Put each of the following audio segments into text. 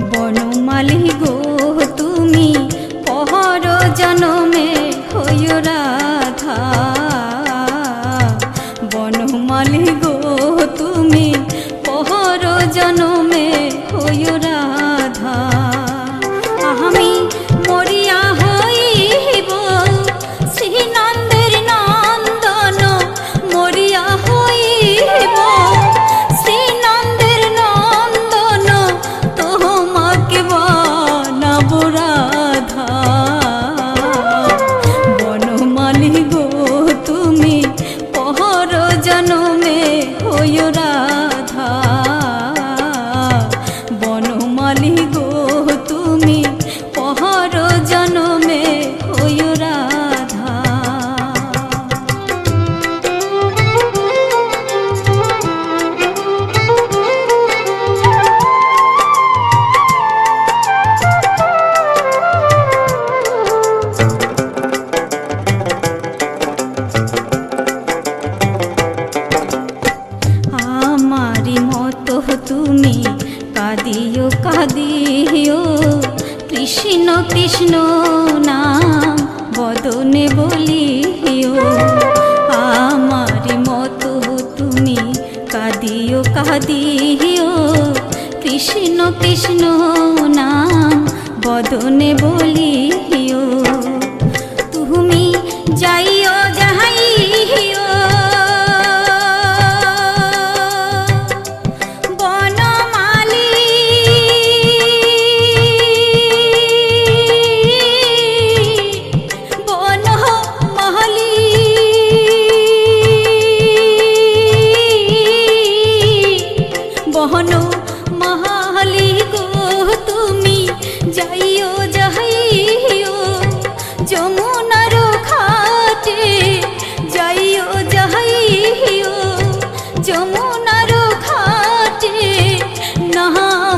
বনমালী গো তুমি পহর জনমে হইও রাধা। বনমালী গো তুমি পহর জনমে হইও রাধা। আমি মরিয়া হইব শ্রীনন্দের নন্দন, মরিয়া হইব শ্রীনন্দের নন্দন, তোমাকে বানাবো রাধা। বনমালী গো তুমি পহর জনমে হইও রাধা। বনমালী গো তুমি পহর জনমে হইও রাধা। আমারি মতো তুমি কাঁদিও কাঁদিও, কৃষ্ণ কৃষ্ণ নাম বদনে বলিও। আমারি মতো তুমি কাঁদিও কাঁদিও, কৃষ্ণ কৃষ্ণ নাম বদনে বলিও। তুমি যাইও যাইও বনমালী গো তুমি যাইও যাইও যমুনার ঘাটে, যাইও যাইও যমুনার ঘাটে, না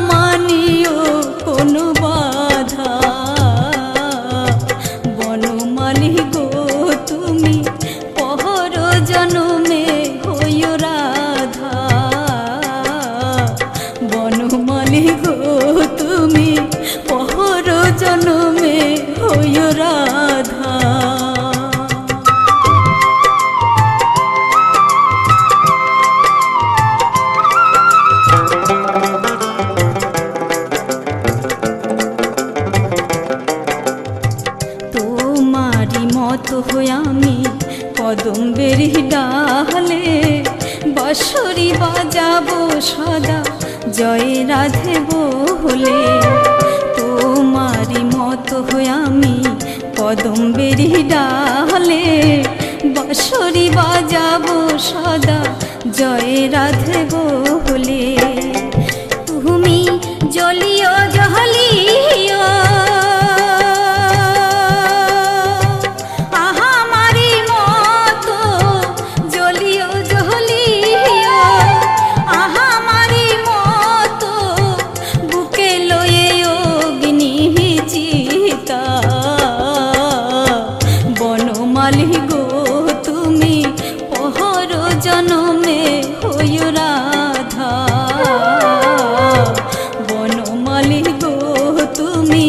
মানিও কোনো বাধা। বনমালী গো তুমি পহর জনমে হইও রাধা। বনমালী গো তুমি পহর জনমে হইও রাধা। তোমারি মতো হই আমি কদম্বের ডালে, বাঁশরি বাজাবো সদা জয় রাধে বলে। তোমারি মতো হই আমি কদম্বের ডালে, বাঁশরি বাজাবো সদা জয় রাধে বলে। তুমি জ্বলিও জ্বলিও বনমালী গো তুমি পহর জনমে হইও রাধা। বনমালী গো তুমি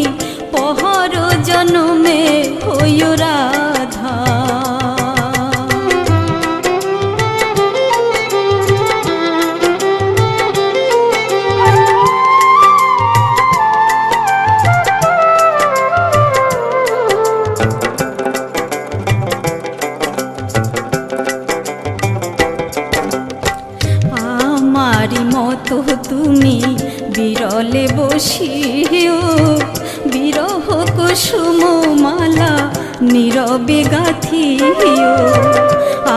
পহর জনমে হইও রাধা। আমারি মতো তুমি বিরলে বসিও, বিরহ কুসুম মালা নীরবে গাথিও।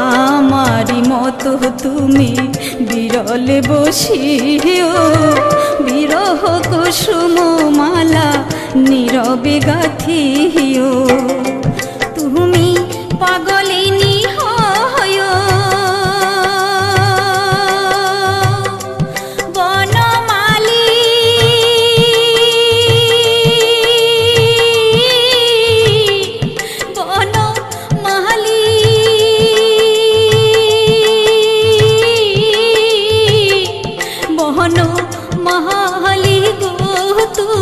আমারি মতো তুমি বিরলে বসিও, বিরহ কুসুম মালা নীরবে গাথিও। তুমি পাগলিনী হয় বনমালী গো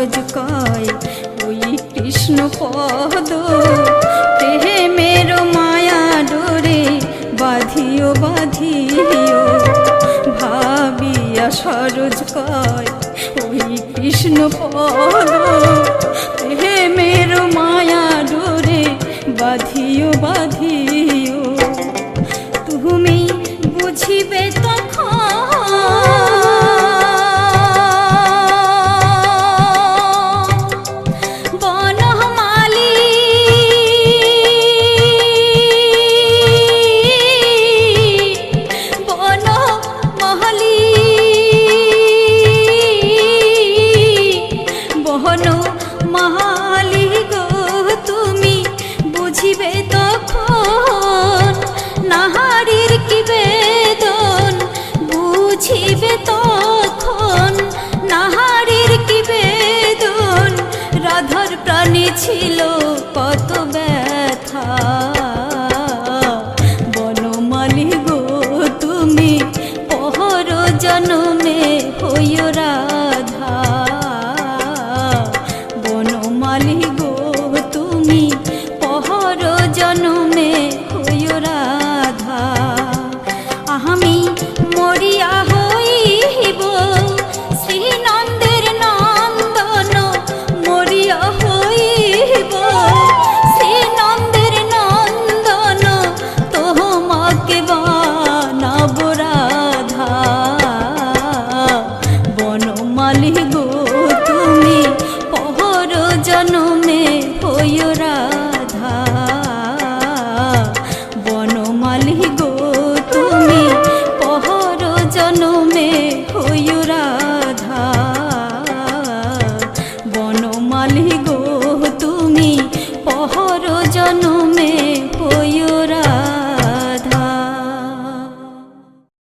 সরজ কয় ওই কৃষ্ণ পদ প্রেমের মায়া ডোরে বাঁধিও বাঁধিও ভাবিয়া সরজ কয় ওই কৃষ্ণ পদ প্রেমের মায়া ডোরে বাঁধিও বাঁধিও তুমি বুঝিবে তখন নাহারির কি বেদন বুঝিবে তখন নাহারির কি বেদন রাধার প্রাণে ছিল কত ব্যথা বনমালী গো তুমি পহর জনমে হইও